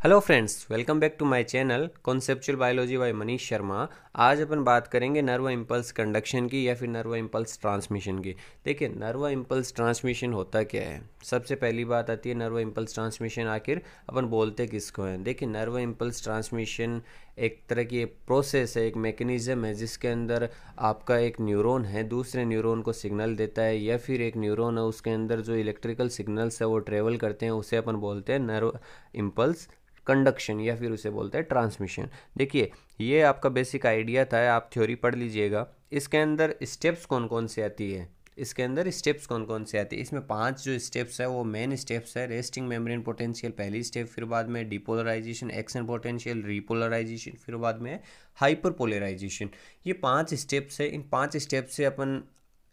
Hello friends, welcome back to my channel conceptual biology by Manish Sharma. आज अपन बात करेंगे नर्व इम्पल्स कंडक्शन की या फिर नर्व इम्पल्स ट्रांसमिशन की। देखिए, नर्व इम्पल्स ट्रांसमिशन होता क्या है। सबसे पहली बात आती है नर्व इम्पल्स ट्रांसमिशन आखिर अपन बोलते किसको हैं। देखिए, नर्व इम्पल्स ट्रांसमिशन एक तरह की प्रोसेस है, एक मैकेनिज्म है जिसके अंदर आपका एक न्यूरॉन है दूसरे न्यूरॉन को सिग्नल देता है, या फिर एक न्यूरॉन है उसके अंदर जो इलेक्ट्रिकल सिग्नल्स है वो ट्रेवल करते हैं, उसे अपन बोलते हैं नर्व इम्पल्स कंडक्शन या फिर उसे बोलते हैं ट्रांसमिशन। देखिए, ये आपका बेसिक आइडिया था, आप थ्योरी पढ़ लीजिएगा। इसके अंदर स्टेप्स कौन कौन से आती है, इसमें 5 जो स्टेप्स है वो मेन स्टेप्स है। रेस्टिंग मेम्ब्रेन पोटेंशियल पहली स्टेप, फिर बाद में डिपोलराइजेशन, एक्शन पोटेंशियल, रिपोलराइजेशन, फिर बाद में हाइपर पोलराइजेशन। ये 5 स्टेप्स है। इन 5 स्टेप से अपन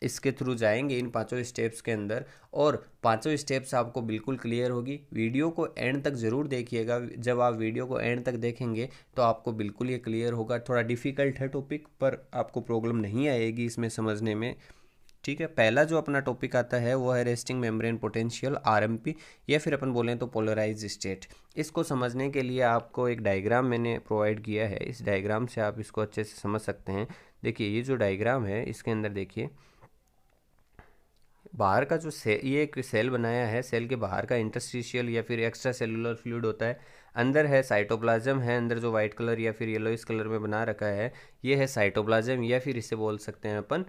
इसके थ्रू जाएंगे इन पांचों स्टेप्स के अंदर, और पांचों स्टेप्स आपको बिल्कुल क्लियर होगी। वीडियो को एंड तक ज़रूर देखिएगा। जब आप वीडियो को एंड तक देखेंगे तो आपको बिल्कुल ये क्लियर होगा। थोड़ा डिफ़िकल्ट है टॉपिक, पर आपको प्रॉब्लम नहीं आएगी इसमें समझने में। ठीक है, पहला जो अपना टॉपिक आता है वो है रेस्टिंग मेम्ब्रेन पोटेंशियल आरएमपी, या फिर अपन बोलें तो पोलराइज स्टेट। इसको समझने के लिए आपको एक डायग्राम मैंने प्रोवाइड किया है। इस डायग्राम से आप इसको अच्छे से समझ सकते हैं। देखिए, ये जो डायग्राम है इसके अंदर देखिए, बाहर का जो ये एक सेल बनाया है, सेल के बाहर का इंटरस्टिशियल या फिर एक्स्ट्रा सेलुलर फ्लूइड होता है। अंदर है साइटोप्लाज्म है, अंदर जो वाइट कलर या फिर येलोइश कलर में बना रखा है ये है साइटोप्लाज्म, या फिर इसे बोल सकते हैं अपन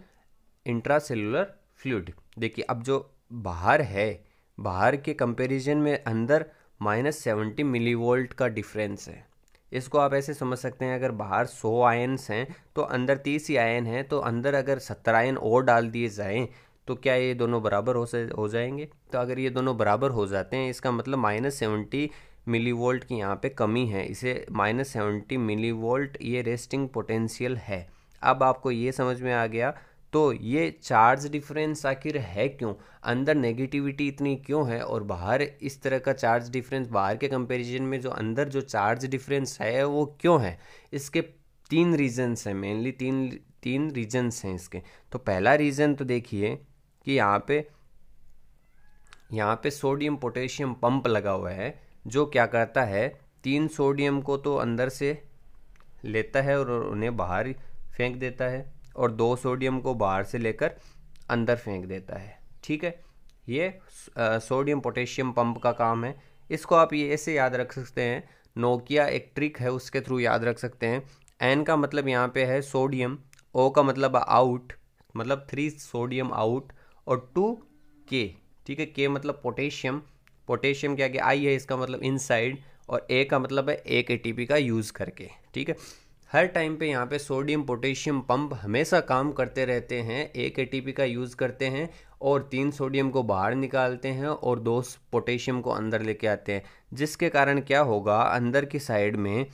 इंट्रा सेलुलर फ्लूइड। देखिए, अब जो बाहर है, बाहर के कंपैरिजन में अंदर -70 मिलीवोल्ट का डिफरेंस है। इसको आप ऐसे समझ सकते हैं, अगर बाहर 100 आयन्स हैं तो अंदर 30 ही आयन हैं, तो अंदर अगर 70 आयन और डाल दिए जाएं तो क्या ये दोनों बराबर हो जाएंगे। तो अगर ये दोनों बराबर हो जाते हैं, इसका मतलब -70 मिलीवोल्ट की यहाँ पे कमी है। इसे -70 मिलीवोल्ट ये रेस्टिंग पोटेंशियल है। अब आपको ये समझ में आ गया। तो ये चार्ज डिफरेंस आखिर है क्यों, अंदर नेगेटिविटी इतनी क्यों है और बाहर इस तरह का चार्ज डिफरेंस, बाहर के कंपैरिजन में जो अंदर जो चार्ज डिफरेंस है वो क्यों है। इसके 3 रीजन्स हैं, मेनली तीन रीजन्स हैं इसके। तो पहला रीज़न तो देखिए कि यहाँ पे सोडियम पोटेशियम पंप लगा हुआ है, जो क्या करता है, 3 सोडियम को तो अंदर से लेता है और उन्हें बाहर फेंक देता है, और 2 सोडियम को बाहर से लेकर अंदर फेंक देता है। ठीक है, ये सोडियम पोटेशियम पंप का काम है। इसको आप ये ऐसे याद रख सकते हैं, नोकिया एक ट्रिक है उसके थ्रू याद रख सकते हैं। एन का मतलब यहाँ पे है सोडियम, ओ का मतलब आउट, मतलब 3 सोडियम आउट, और 2 के। ठीक है, के मतलब पोटेशियम, पोटेशियम क्या, आई है इसका मतलब इनसाइड, और ए का मतलब है 1 एटीपी का यूज़ करके। ठीक है, हर टाइम पे यहाँ पे सोडियम पोटेशियम पंप हमेशा काम करते रहते हैं, 1 एटीपी का यूज़ करते हैं और 3 सोडियम को बाहर निकालते हैं और 2 पोटेशियम को अंदर लेके आते हैं। जिसके कारण क्या होगा, अंदर की साइड में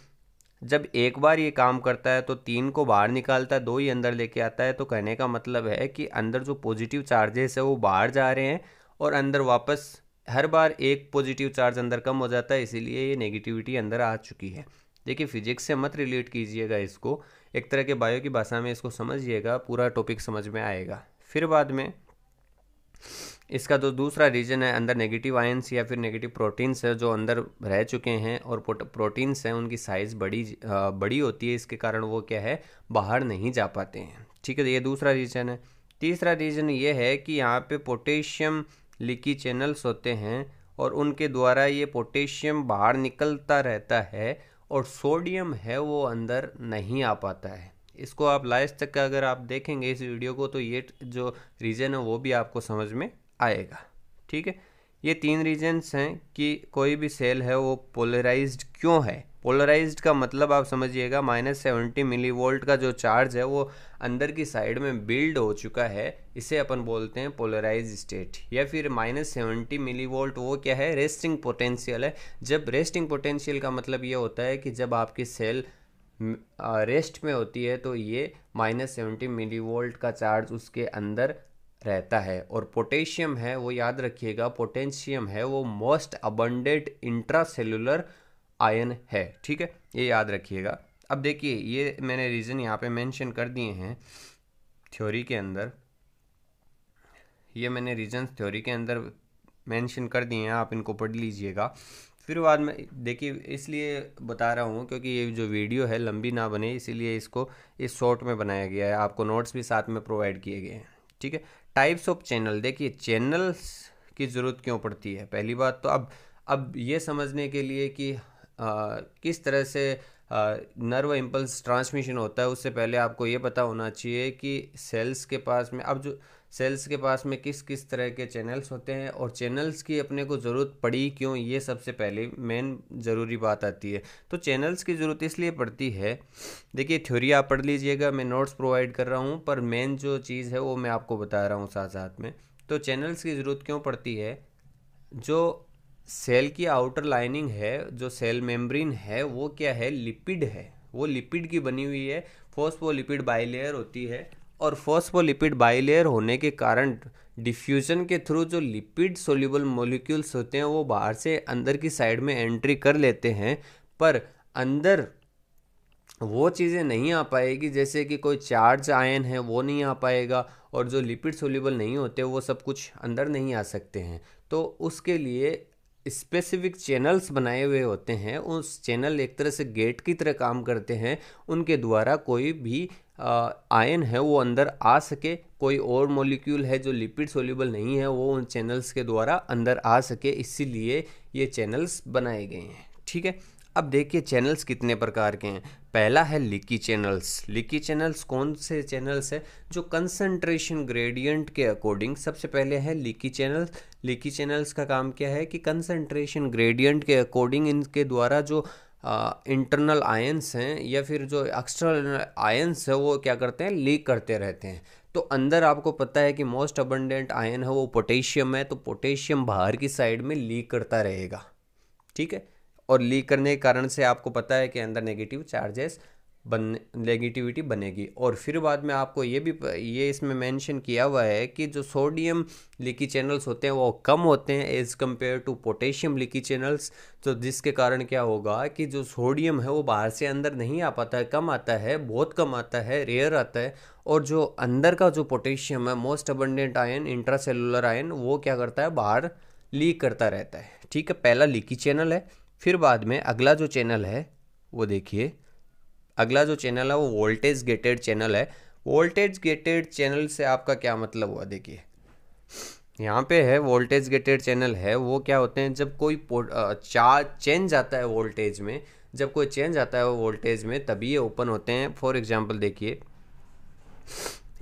जब एक बार ये काम करता है तो 3 को बाहर निकालता है, 2 ही अंदर लेके आता है। तो कहने का मतलब है कि अंदर जो पॉजिटिव चार्जेस है वो बाहर जा रहे हैं, और अंदर वापस हर बार एक पॉजिटिव चार्ज अंदर कम हो जाता है, इसीलिए ये नेगेटिविटी अंदर आ चुकी है। देखिए, फिजिक्स से मत रिलेट कीजिएगा इसको, एक तरह के बायो की भाषा में इसको समझिएगा, पूरा टॉपिक समझ में आएगा। फिर बाद में इसका जो दूसरा रीजन है, अंदर नेगेटिव आयंस या फिर नेगेटिव प्रोटीन्स है जो अंदर रह चुके हैं, और प्रोटीन्स हैं उनकी साइज़ बड़ी होती है, इसके कारण वो क्या है, बाहर नहीं जा पाते हैं। ठीक है, ये दूसरा रीजन है। तीसरा रीजन ये है कि यहाँ पे पोटेशियम लीकी चैनल्स होते हैं, और उनके द्वारा ये पोटेशियम बाहर निकलता रहता है, और सोडियम है वो अंदर नहीं आ पाता है। इसको आप लास्ट तक अगर आप देखेंगे इस वीडियो को, तो ये जो रीज़न है वो भी आपको समझ में आएगा। ठीक है, ये 3 रीजन्स हैं कि कोई भी सेल है वो पोलराइज्ड क्यों है। पोलराइज्ड का मतलब आप समझिएगा, -70 मिलीवोल्ट का जो चार्ज है वो अंदर की साइड में बिल्ड हो चुका है, इसे अपन बोलते हैं पोलराइज स्टेट। या फिर -70 मिलीवोल्ट वो क्या है, रेस्टिंग पोटेंशियल है। जब रेस्टिंग पोटेंशियल का मतलब ये होता है कि जब आपकी सेल रेस्ट में होती है तो ये -70 मिलीवोल्ट का चार्ज उसके अंदर रहता है। और पोटेशियम है वो याद रखिएगा, पोटेशियम है वो मोस्ट अबंडेंट इंट्रासेलुलर आयन है। ठीक है, ये याद रखिएगा। अब देखिए, ये मैंने रीज़न यहाँ पे मेंशन कर दिए हैं थ्योरी के अंदर, ये मैंने रीजन्स थ्योरी के अंदर मेंशन कर दिए हैं, आप इनको पढ़ लीजिएगा। फिर बाद में देखिए, इसलिए बता रहा हूँ क्योंकि ये जो वीडियो है लंबी ना बने, इसीलिए इसको इस शॉर्ट में बनाया गया है। आपको नोट्स भी साथ में प्रोवाइड किए गए हैं, ठीक है। टाइप्स ऑफ चैनल, देखिए चैनल्स की ज़रूरत क्यों पड़ती है। पहली बात तो अब ये समझने के लिए कि किस तरह से नर्व इम्पल्स ट्रांसमिशन होता है, उससे पहले आपको ये पता होना चाहिए कि सेल्स के पास में सेल्स के पास में किस किस तरह के चैनल्स होते हैं और चैनल्स की अपने को ज़रूरत पड़ी क्यों, ये सबसे पहले मेन ज़रूरी बात आती है। तो चैनल्स की ज़रूरत इसलिए पड़ती है, देखिए थ्योरी आप पढ़ लीजिएगा, मैं नोट्स प्रोवाइड कर रहा हूँ, पर मेन जो चीज़ है वो मैं आपको बता रहा हूँ साथ साथ में। तो चैनल्स की ज़रूरत क्यों पड़ती है, जो सेल की आउटर लाइनिंग है, जो सेल मेम्ब्रेन है, वो क्या है, लिपिड है, वो लिपिड की बनी हुई है, फॉस्फोलिपिड बाइलेयर होती है। और फॉस्फोलिपिड बाइलेयर होने के कारण डिफ्यूजन के थ्रू जो लिपिड सोल्यूबल मॉलिक्यूल्स होते हैं वो बाहर से अंदर की साइड में एंट्री कर लेते हैं, पर अंदर वो चीज़ें नहीं आ पाएगी, जैसे कि कोई चार्ज आयन है वो नहीं आ पाएगा, और जो लिपिड सोल्यूबल नहीं होते वो सब कुछ अंदर नहीं आ सकते हैं। तो उसके लिए स्पेसिफिक चैनल्स बनाए हुए होते हैं, उस चैनल एक तरह से गेट की तरह काम करते हैं, उनके द्वारा कोई भी आयन है वो अंदर आ सके, कोई और मॉलिक्यूल है जो लिपिड सोल्यूबल नहीं है वो उन चैनल्स के द्वारा अंदर आ सके, इसीलिए ये चैनल्स बनाए गए हैं, ठीक है। अब देखिए चैनल्स कितने प्रकार के हैं। पहला है लीकी चैनल्स। लीकी चैनल्स कौन से चैनल्स है, जो कंसंट्रेशन ग्रेडियंट के अकॉर्डिंग, सबसे पहले है लीकी चैनल्स। लीकी चैनल्स का काम क्या है कि कंसंट्रेशन ग्रेडियंट के अकॉर्डिंग इनके द्वारा जो इंटरनल आयंस हैं या फिर जो एक्सटर्नल आयंस है वो क्या करते हैं, लीक करते रहते हैं। तो अंदर आपको पता है कि मोस्ट अबंडेंट आयन है वो पोटेशियम है, तो पोटेशियम बाहर की साइड में लीक करता रहेगा, ठीक है। और लीक करने के कारण से आपको पता है कि अंदर नेगेटिव चार्जेस नेगेटिविटी बनेगी। और फिर बाद में आपको ये इसमें मेंशन किया हुआ है कि जो सोडियम लीकी चैनल्स होते हैं वो कम होते हैं as compare to potassium leaky channels. तो जिसके कारण क्या होगा कि जो सोडियम है वो बाहर से अंदर नहीं आ पाता है, कम आता है, बहुत कम आता है, रेयर आता है। और जो अंदर का जो पोटेशियम है, most abundant ion, intracellular ion, वो क्या करता है, बाहर लीक करता रहता है, ठीक है। पहला लीकी चैनल है। फिर बाद में अगला जो चैनल है वो देखिए, अगला जो चैनल है वो वोल्टेज गेटेड चैनल है। वोल्टेज गेटेड चैनल से आपका क्या मतलब हुआ, देखिए यहाँ पे है वोल्टेज गेटेड चैनल है, वो क्या होते हैं, जब कोई चार्ज चेंज आता है वोल्टेज में, जब कोई चेंज आता है वोल्टेज में तभी ये ओपन होते हैं। फॉर एग्जांपल देखिए,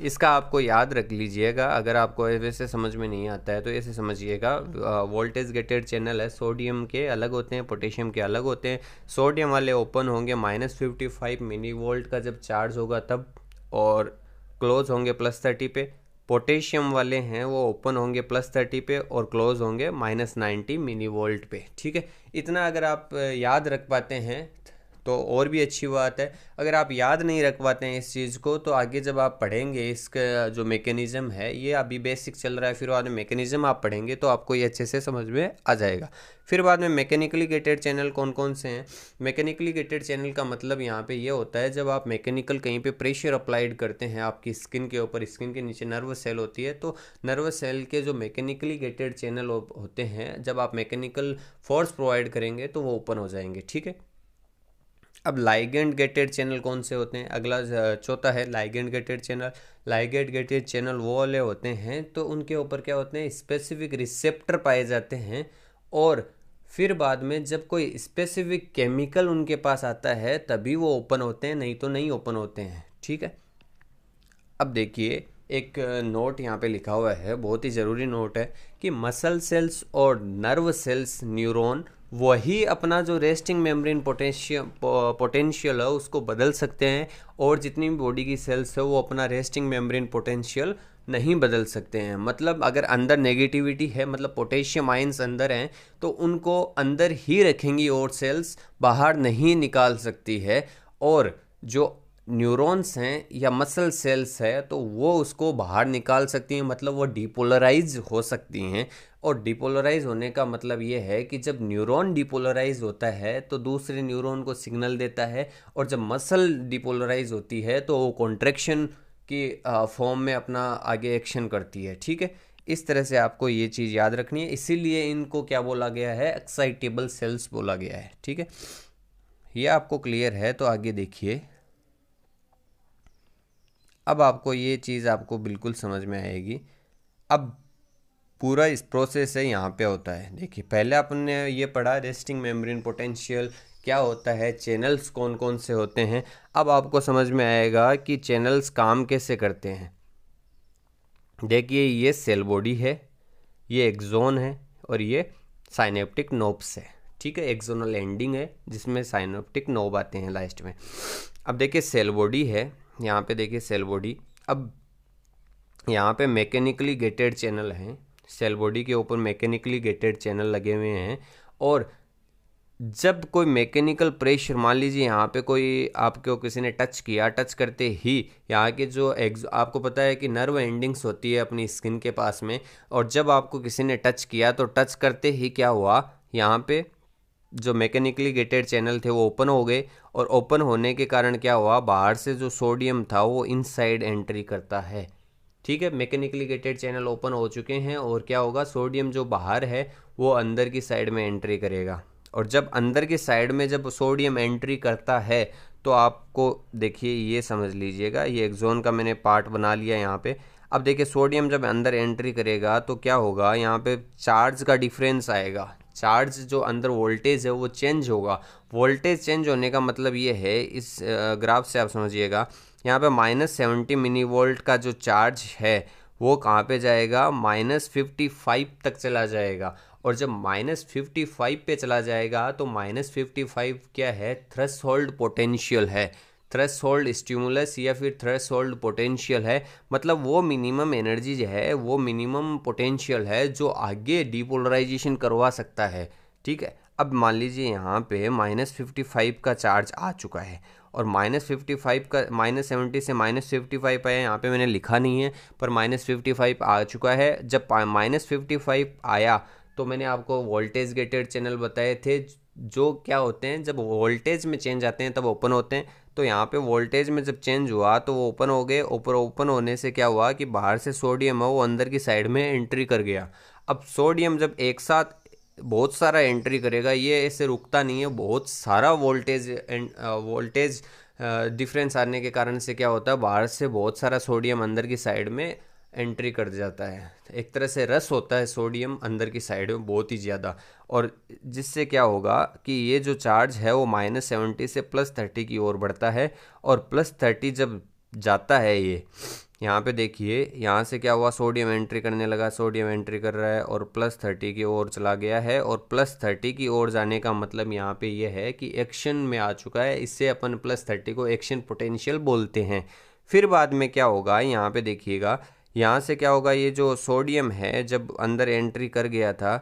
इसका आपको याद रख लीजिएगा, अगर आपको वैसे समझ में नहीं आता है तो ऐसे समझिएगा। वोल्टेज गेटेड चैनल है, सोडियम के अलग होते हैं, पोटेशियम के अलग होते हैं। सोडियम वाले ओपन होंगे -55 मिली वोल्ट का जब चार्ज होगा तब, और क्लोज होंगे +30 पे। पोटेशियम वाले हैं वो ओपन होंगे +30 पे और क्लोज होंगे -90 मिली वोल्ट पे, ठीक है। इतना अगर आप याद रख पाते हैं तो और भी अच्छी बात है। अगर आप याद नहीं रख पाते हैं इस चीज़ को तो आगे जब आप पढ़ेंगे इसका जो मैकेनिज़्म है, ये अभी बेसिक चल रहा है, फिर बाद में मैकेनिज़्म आप पढ़ेंगे तो आपको ये अच्छे से समझ में आ जाएगा। फिर बाद में मैकेनिकली गेटेड चैनल कौन कौन से हैं। मैकेनिकली गेटेड चैनल का मतलब यहाँ पे ये होता है, जब आप मैकेनिकल कहीं पे प्रेशर अप्लाइड करते हैं आपकी स्किन के ऊपर, स्किन के नीचे नर्वस सेल होती है, तो नर्वस सेल के जो मैकेनिकली गेटेड चैनल होते हैं, जब आप मैकेनिकल फोर्स प्रोवाइड करेंगे तो वो ओपन हो जाएंगे, ठीक है। अब लाइगेंड गेटेड चैनल कौन से होते हैं, अगला चौथा है ligand gated channel. Ligand gated channel वो वाले होते हैं तो उनके ऊपर क्या होते हैं, स्पेसिफिक रिसेप्टर पाए जाते हैं, और फिर बाद में जब कोई स्पेसिफिक केमिकल उनके पास आता है तभी वो ओपन होते हैं, नहीं तो नहीं ओपन होते हैं, ठीक है। अब देखिए एक नोट यहाँ पे लिखा हुआ है, बहुत ही ज़रूरी नोट है, कि मसल सेल्स और नर्व सेल्स, न्यूरॉन, वही अपना जो रेस्टिंग मेम्ब्रेन पोटेंशियल है उसको बदल सकते हैं, और जितनी भी बॉडी की सेल्स है वो अपना रेस्टिंग मेम्ब्रेन पोटेंशियल नहीं बदल सकते हैं। मतलब अगर अंदर नेगेटिविटी है, मतलब पोटेशियम आयंस अंदर हैं, तो उनको अंदर ही रखेंगी और सेल्स बाहर नहीं निकाल सकती है। और जो न्यूरॉन्स हैं या मसल सेल्स है तो वो उसको बाहर निकाल सकती हैं, मतलब वो डिपोलराइज हो सकती हैं। और डिपोलराइज होने का मतलब ये है कि जब न्यूरॉन डिपोलराइज होता है तो दूसरे न्यूरॉन को सिग्नल देता है, और जब मसल डिपोलराइज होती है तो वो कॉन्ट्रैक्शन की फॉर्म में अपना आगे एक्शन करती है, ठीक है। इस तरह से आपको ये चीज़ याद रखनी है, इसीलिए इनको क्या बोला गया है, एक्साइटेबल सेल्स बोला गया है। ठीक है, ये आपको क्लियर है। तो आगे देखिए, अब आपको ये चीज़ आपको बिल्कुल समझ में आएगी। अब पूरा इस प्रोसेस है यहाँ पे होता है। देखिए, पहले आपने ये पढ़ा रेस्टिंग मेम्ब्रेन पोटेंशियल क्या होता है, चैनल्स कौन कौन से होते हैं। अब आपको समझ में आएगा कि चैनल्स काम कैसे करते हैं। देखिए, ये सेल बॉडी है, ये एक्सोन है और ये साइनेप्टिक नोब्स है। ठीक है, एक्सोनल एंडिंग है जिसमें साइनेप्टिक नोब आते हैं लास्ट में। अब देखिए, सेल बॉडी है, यहाँ पे देखिए सेल बॉडी। अब यहाँ पे मैकेनिकली गेटेड चैनल हैं, सेल बॉडी के ऊपर मैकेनिकली गेटेड चैनल लगे हुए हैं। और जब कोई मैकेनिकल प्रेशर, मान लीजिए यहाँ पे कोई आपको किसी ने टच किया, टच करते ही यहाँ के जो आपको पता है कि नर्व एंडिंग्स होती है अपनी स्किन के पास में, और जब आपको किसी ने टच किया तो टच करते ही क्या हुआ, यहाँ पे जो मैकेनिकली गेटेड चैनल थे वो ओपन हो गए, और ओपन होने के कारण क्या हुआ, बाहर से जो सोडियम था वो इनसाइड एंट्री करता है। ठीक है, मैकेनिकली गेटेड चैनल ओपन हो चुके हैं और क्या होगा, सोडियम जो बाहर है वो अंदर की साइड में एंट्री करेगा। और जब अंदर की साइड में जब सोडियम एंट्री करता है तो आपको देखिए, ये समझ लीजिएगा, ये एक्सोन का मैंने पार्ट बना लिया यहाँ पे। अब देखिए, सोडियम जब अंदर एंट्री करेगा तो क्या होगा, यहाँ पे चार्ज का डिफरेंस आएगा। चार्ज जो अंदर वोल्टेज है वो चेंज होगा। वोल्टेज चेंज होने का मतलब ये है, इस ग्राफ से आप समझिएगा, यहाँ पे -70 मिली वोल्ट का जो चार्ज है वो कहाँ पे जाएगा, -55 तक चला जाएगा। और जब -55 पे चला जाएगा तो -55 क्या है, थ्रेशोल्ड पोटेंशियल है, थ्रेशोल्ड स्टिमुलस या फिर थ्रेशोल्ड पोटेंशियल है। मतलब वो मिनिमम एनर्जी जो है, वो मिनिमम पोटेंशियल है जो आगे डीपोलराइजेशन करवा सकता है। ठीक है, अब मान लीजिए यहाँ पे -55 का चार्ज आ चुका है, और -55 का -70 से -55 आया, यहाँ पे मैंने लिखा नहीं है पर -55 आ चुका है। जब -55 आया तो मैंने आपको वोल्टेज गेटेड चैनल बताए थे, जो क्या होते हैं, जब वोल्टेज में चेंज आते हैं तब ओपन होते हैं। तो यहाँ पे वोल्टेज में जब चेंज हुआ तो वो ओपन हो गए। ऊपर ओपन होने से क्या हुआ कि बाहर से सोडियम है वो अंदर की साइड में एंट्री कर गया। अब सोडियम जब एक साथ बहुत सारा एंट्री करेगा, ये ऐसे रुकता नहीं है, बहुत सारा वोल्टेज डिफरेंस आने के कारण से क्या होता है, बाहर से बहुत सारा सोडियम अंदर की साइड में एंट्री कर जाता है। एक तरह से रस होता है सोडियम अंदर की साइड में बहुत ही ज़्यादा, और जिससे क्या होगा कि ये जो चार्ज है वो -70 से +30 की ओर बढ़ता है। और +30 जब जाता है, ये यहाँ पे देखिए, यहाँ से क्या हुआ, सोडियम एंट्री करने लगा, सोडियम एंट्री कर रहा है और +30 की ओर चला गया है। और +30 की ओर जाने का मतलब यहाँ पे ये है कि एक्शन में आ चुका है। इससे अपन +30 को एक्शन पोटेंशियल बोलते हैं। फिर बाद में क्या होगा, यहाँ पे देखिएगा, यहाँ से क्या होगा, ये जो सोडियम है जब अंदर एंट्री कर गया था,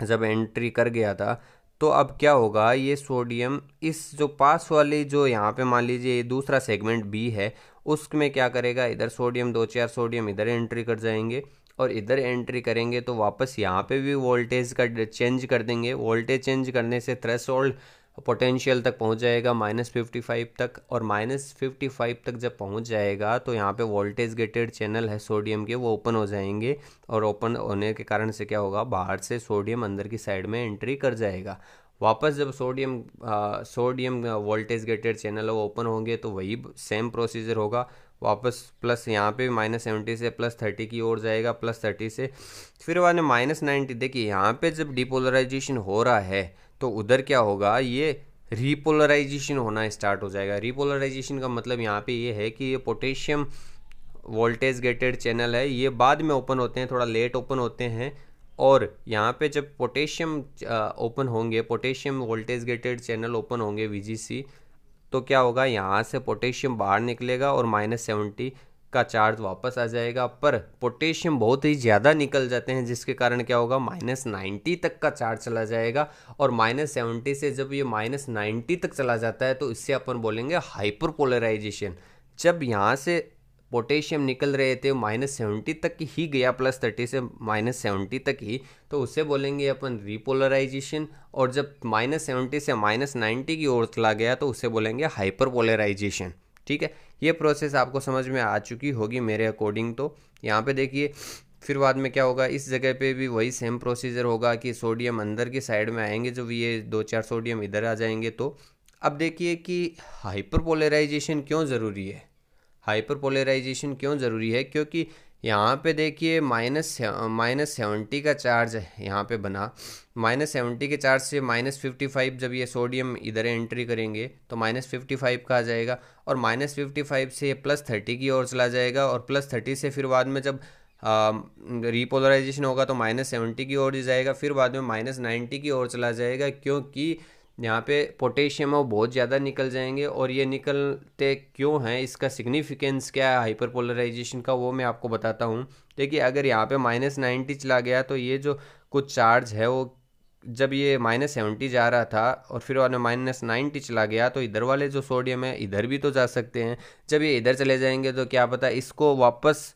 जब एंट्री कर गया था तो अब क्या होगा, ये सोडियम इस जो पास वाली जो यहाँ पे मान लीजिए ये दूसरा सेगमेंट बी है, उसमें क्या करेगा, इधर सोडियम 2-4 सोडियम इधर एंट्री कर जाएंगे, और इधर एंट्री करेंगे तो वापस यहाँ पे भी वोल्टेज का चेंज कर देंगे। वोल्टेज चेंज करने से थ्रेशोल्ड पोटेंशियल तक पहुँच जाएगा -55 तक, और -55 तक जब पहुँच जाएगा तो यहाँ पे वोल्टेज गेटेड चैनल है सोडियम के, वो ओपन हो जाएंगे। और ओपन होने के कारण से क्या होगा, बाहर से सोडियम अंदर की साइड में एंट्री कर जाएगा। वापस जब सोडियम वोल्टेज गेटेड चैनल वो ओपन होंगे तो वही सेम प्रोसीजर होगा। वापस प्लस यहाँ पे -70 से +30 की ओर जाएगा, +30 से फिर बाद में -90। देखिए, यहाँ पे जब डिपोलराइजेशन हो रहा है तो उधर क्या होगा, ये रीपोलराइजेशन होना स्टार्ट हो जाएगा। रीपोलराइजेशन का मतलब यहाँ पे ये है कि ये पोटेशियम वोल्टेज गेटेड चैनल है, ये बाद में ओपन होते हैं, थोड़ा लेट ओपन होते हैं। और यहाँ पे जब पोटेशियम ओपन होंगे, potassium voltage gated channel open होंगे VGC, तो क्या होगा, यहाँ से पोटेशियम बाहर निकलेगा और -70 का चार्ज वापस आ जाएगा। पर पोटेशियम बहुत ही ज़्यादा निकल जाते हैं जिसके कारण क्या होगा, -90 तक का चार्ज चला जाएगा। और -70 से जब ये -90 तक चला जाता है तो इससे अपन बोलेंगे हाइपर पोलराइजेशन। जब यहाँ से पोटेशियम निकल रहे थे -70 तक ही गया, +30 से -70 तक ही, तो उससे बोलेंगे अपन रीपोलराइजेशन। और जब -70 से -90 की ओर चला गया तो उससे बोलेंगे हाइपर पोलराइजेशन। ठीक है, ये प्रोसेस आपको समझ में आ चुकी होगी मेरे अकॉर्डिंग। तो यहाँ पे देखिए, फिर बाद में क्या होगा, इस जगह पे भी वही सेम प्रोसीजर होगा कि सोडियम अंदर की साइड में आएंगे, जो ये 2-4 सोडियम इधर आ जाएंगे। तो अब देखिए कि हाइपरपोलराइजेशन क्यों ज़रूरी है। हाइपरपोलराइजेशन क्यों ज़रूरी है, क्योंकि यहाँ पे देखिए -70 का चार्ज यहाँ पे बना। -70 के चार्ज से -55 जब ये सोडियम इधर एंट्री करेंगे तो -55 का आ जाएगा, और -55 से +30 की ओर चला जाएगा, और +30 से फिर बाद में जब रीपोलराइजेशन होगा तो -70 की ओर ही जाएगा, फिर बाद में -90 की ओर चला जाएगा, क्योंकि यहाँ पे पोटेशियम है वो बहुत ज़्यादा निकल जाएंगे। और ये निकलते क्यों हैं, इसका सिग्निफिकेंस क्या है हाइपरपोलराइजेशन का, वो मैं आपको बताता हूँ। देखिए अगर यहाँ पे -90 चला गया तो ये जो कुछ चार्ज है वो, जब ये -70 जा रहा था और फिर बाद में -90 चला गया, तो इधर वाले जो सोडियम है इधर भी तो जा सकते हैं। जब ये इधर चले जाएंगे तो क्या पता इसको वापस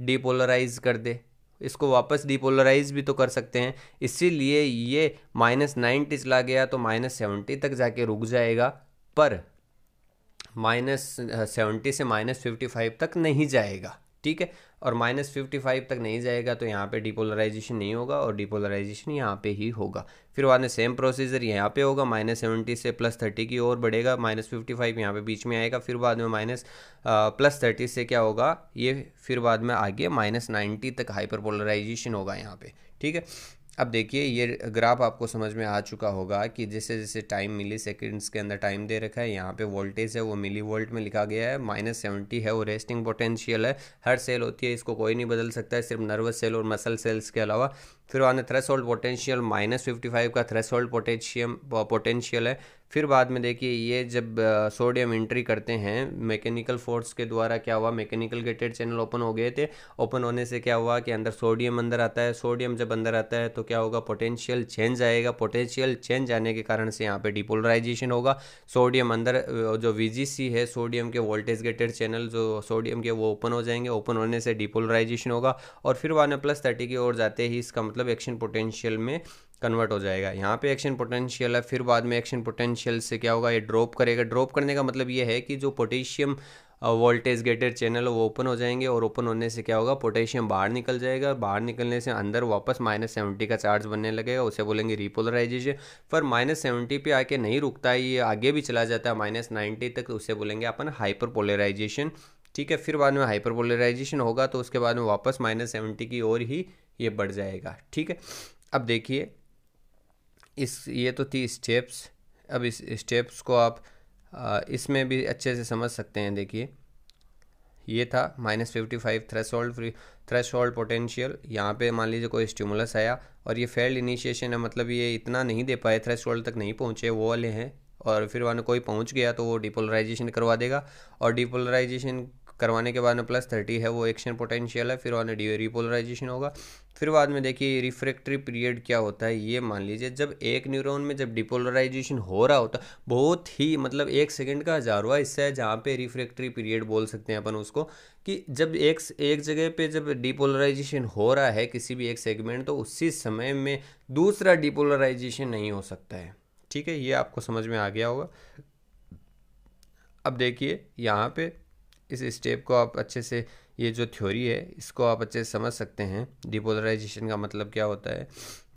डीपोलराइज कर दे, इसको वापस डीपोलराइज भी तो कर सकते हैं। इसीलिए ये -90 चला गया तो -70 तक जाके रुक जाएगा, पर -70 से -55 तक नहीं जाएगा, ठीक है। और -55 तक नहीं जाएगा तो यहाँ पे डीपोलराइजेशन नहीं होगा, और डीपोलराइजेशन यहाँ पे ही होगा। फिर बाद में सेम प्रोसीजर यहाँ पे होगा, -70 से +30 की ओर बढ़ेगा, -55 यहाँ पे बीच में आएगा, फिर बाद में +30 से क्या होगा, ये फिर बाद में आगे -90 तक हाइपरपोलराइजेशन होगा यहाँ पे, ठीक है। अब देखिए ये ग्राफ आपको समझ में आ चुका होगा कि जैसे जैसे टाइम मिली सेकेंड्स के अंदर टाइम दे रखा है, यहाँ पे वोल्टेज है वो मिली वोल्ट में लिखा गया है, -70 है वो रेस्टिंग पोटेंशियल है, हर सेल होती है, इसको कोई नहीं बदल सकता है, सिर्फ नर्वस सेल और मसल सेल्स के अलावा। फिर बाद में थ्रेशोल्ड पोटेंशियल -55 का थ्रेशोल्ड पोटेंशियल है। फिर बाद में देखिए ये जब सोडियम एंट्री करते हैं मैकेनिकल फोर्स के द्वारा, क्या हुआ, मैकेनिकल गेटेड चैनल ओपन हो गए थे। ओपन होने से क्या हुआ कि अंदर सोडियम अंदर आता है, सोडियम जब अंदर आता है तो क्या होगा, पोटेंशियल चेंज आएगा, पोटेंशियल चेंज आने के कारण से यहाँ पे डिपोलराइजेशन होगा। सोडियम अंदर जो VGC है, सोडियम के वोल्टेज गेटेड चैनल जो सोडियम के, वो ओपन हो जाएंगे, ओपन होने से डिपोलराइजेशन होगा, और फिर बाद में +30 की ओर जाते ही इसका मतलब एक्शन पोटेंशियल में कन्वर्ट हो जाएगा। यहाँ पे एक्शन पोटेंशियल है, फिर बाद में एक्शन पोटेंशियल से क्या होगा, ये ड्रॉप करेगा। ड्रॉप करने का मतलब ये है कि जो पोटेशियम वोल्टेज गेटेड चैनल वो ओपन हो जाएंगे, और ओपन होने से क्या होगा, पोटेशियम बाहर निकल जाएगा, बाहर निकलने से अंदर वापस -70 का चार्ज बनने लगेगा, उसे बोलेंगे रिपोलराइजेशन। पर -70 पे आके नहीं रुकता है, ये आगे भी चला जाता है -90 तक, उसे बोलेंगे अपन हाइपरपोलराइजेशन, ठीक है। फिर बाद में हाइपरपोलराइजेशन होगा तो उसके बाद में वापस -70 की ओर ही ये बढ़ जाएगा, ठीक है। अब देखिए ये तो थी स्टेप्स। अब इस स्टेप्स को आप इसमें भी अच्छे से समझ सकते हैं। देखिए ये था -55 थ्रेशोल्ड पोटेंशियल। यहाँ पे मान लीजिए कोई स्टिमुलस आया और ये फेल्ड इनिशिएशन है, मतलब ये इतना नहीं दे पाए, थ्रेशोल्ड तक नहीं पहुँचे वो वाले हैं, और फिर वहाँ कोई पहुँच गया तो वो डिपोलराइजेशन करवा देगा, और डिपोलराइजेशन करवाने के बाद में +30 है वो एक्शन पोटेंशियल है, फिर वहाँ रिपोलराइजेशन होगा। फिर बाद में देखिए रिफ्रैक्टरी पीरियड क्या होता है, ये मान लीजिए जब एक न्यूरॉन में जब डिपोलराइजेशन हो रहा होता, बहुत ही मतलब 1 सेकंड का हज़ारवां हिस्सा है जहाँ पे रिफ्रैक्टरी पीरियड बोल सकते हैं अपन उसको, कि जब एक जगह पे जब डिपोलराइजेशन हो रहा है किसी भी एक सेगमेंट, तो उसी समय में दूसरा डिपोलराइजेशन नहीं हो सकता है, ठीक है। ये आपको समझ में आ गया होगा। अब देखिए यहाँ पे इस स्टेप को आप अच्छे से, ये जो थ्योरी है इसको आप अच्छे से समझ सकते हैं, डिपोलराइजेशन का मतलब क्या होता है,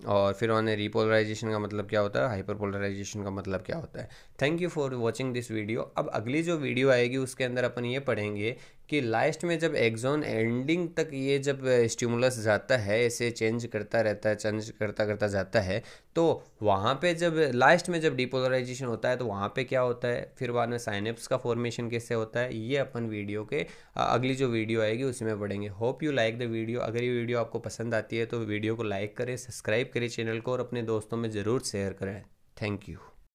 और फिर उन्हें रिपोलराइजेशन का मतलब क्या होता है, हाइपरपोलराइजेशन का मतलब क्या होता है। Thank you for watching this video. अब अगली जो वीडियो आएगी उसके अंदर अपन ये पढ़ेंगे कि लास्ट में जब एक्सॉन एंडिंग तक ये जब स्टिमुलस जाता है, ऐसे चेंज करता रहता है, चेंज करता करता जाता है, तो वहाँ पे जब लास्ट में जब डिपोलराइजेशन होता है तो वहाँ पे क्या होता है, फिर बाद में साइनेप्स का फॉर्मेशन कैसे होता है, ये अपन वीडियो के अगली जो वीडियो आएगी उसमें पढ़ेंगे। Hope you like the video. अगर ये वीडियो आपको पसंद आती है तो वीडियो को लाइक करें, सब्सक्राइब करें चैनल को, और अपने दोस्तों में ज़रूर शेयर करें। Thank you.